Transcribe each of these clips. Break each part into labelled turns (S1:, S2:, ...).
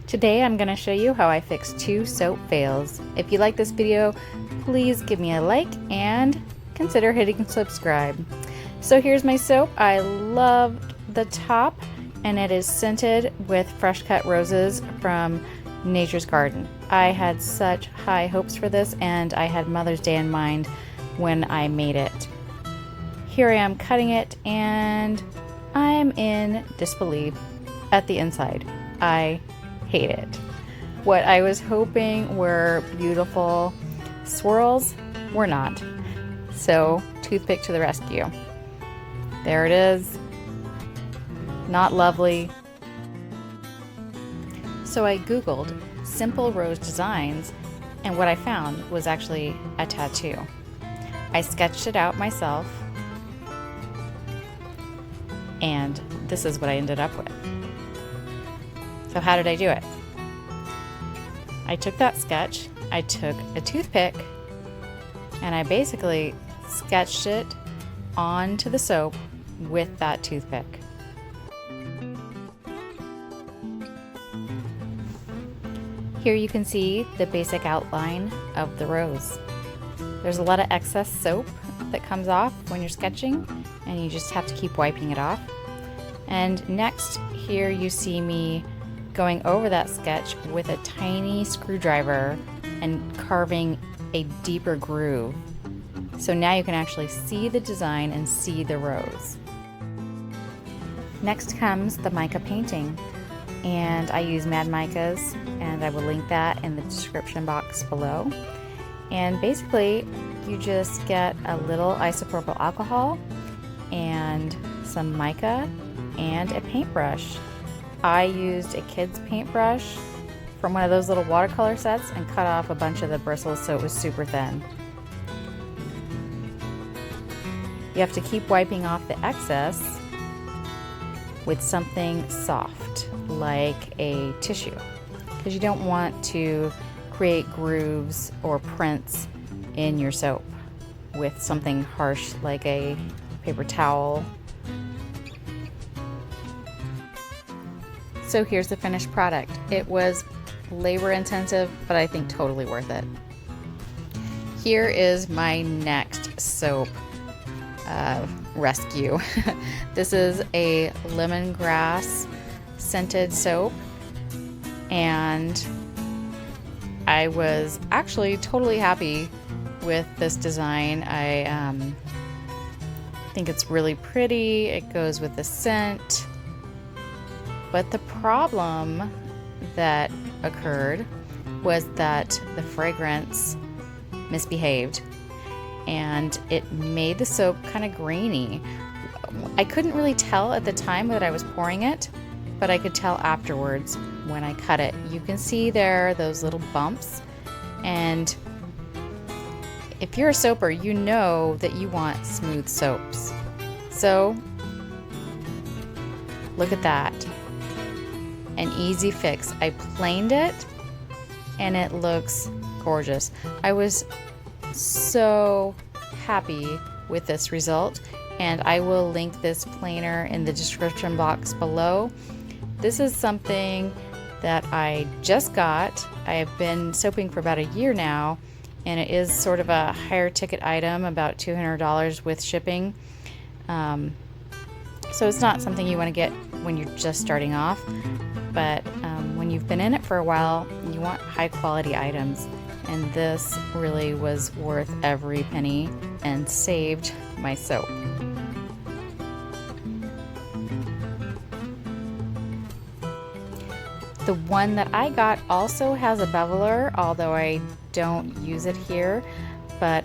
S1: Today I'm going to show you how I fix 2 soap fails. If you like this video, please give me a like and consider hitting subscribe. So here's my soap. I loved the top and it is scented with fresh cut roses from Nature's Garden. I had such high hopes for this and I had Mother's Day in mind when I made it. Here I am cutting it and I'm in disbelief at the inside. I hate it. What I was hoping were beautiful swirls were not. So, toothpick to the rescue. There it is. Not lovely. So I googled simple rose designs and what I found was actually a tattoo. I sketched it out myself and this is what I ended up with. So how did I do it? I took that sketch, I took a toothpick, and I basically sketched it onto the soap with that toothpick. Here you can see the basic outline of the rose. There's a lot of excess soap that comes off when you're sketching, and you just have to keep wiping it off. And next, here you see me going over that sketch with a tiny screwdriver and carving a deeper groove. So now you can actually see the design and see the rose. Next comes the mica painting, and I use Mad Micas, and I will link that in the description box below. And basically you just get a little isopropyl alcohol and some mica and a paintbrush. I used a kid's paintbrush from one of those little watercolor sets and cut off a bunch of the bristles so it was super thin. You have to keep wiping off the excess with something soft like a tissue because you don't want to create grooves or prints in your soap with something harsh like a paper towel. So here's the finished product. It was labor intensive, but I think totally worth it. Here is my next soap rescue. This is a lemongrass scented soap, and I was actually totally happy with this design. I think it's really pretty. It goes with the scent. But the problem that occurred was that the fragrance misbehaved and it made the soap kind of grainy. I couldn't really tell at the time that I was pouring it, but I could tell afterwards when I cut it. You can see there those little bumps, and if you're a soaper, you know that you want smooth soaps. So look at that. An easy fix. I planed it and it looks gorgeous. I was so happy with this result, and I will link this planer in the description box below. This is something that I just got. I have been soaping for about a year now, and it is sort of a higher ticket item, about $200 with shipping. So it's not something you want to get when you're just starting off, but when you've been in it for a while, you want high quality items, and this really was worth every penny and saved my soap. The one that I got also has a beveler, although I don't use it here, but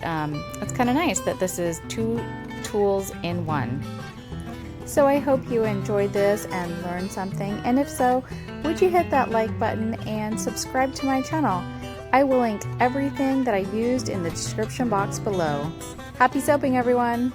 S1: it's kind of nice that this is 2 tools in one. So I hope you enjoyed this and learned something, and if so, would you hit that like button and subscribe to my channel? I will link everything that I used in the description box below. Happy soaping, everyone!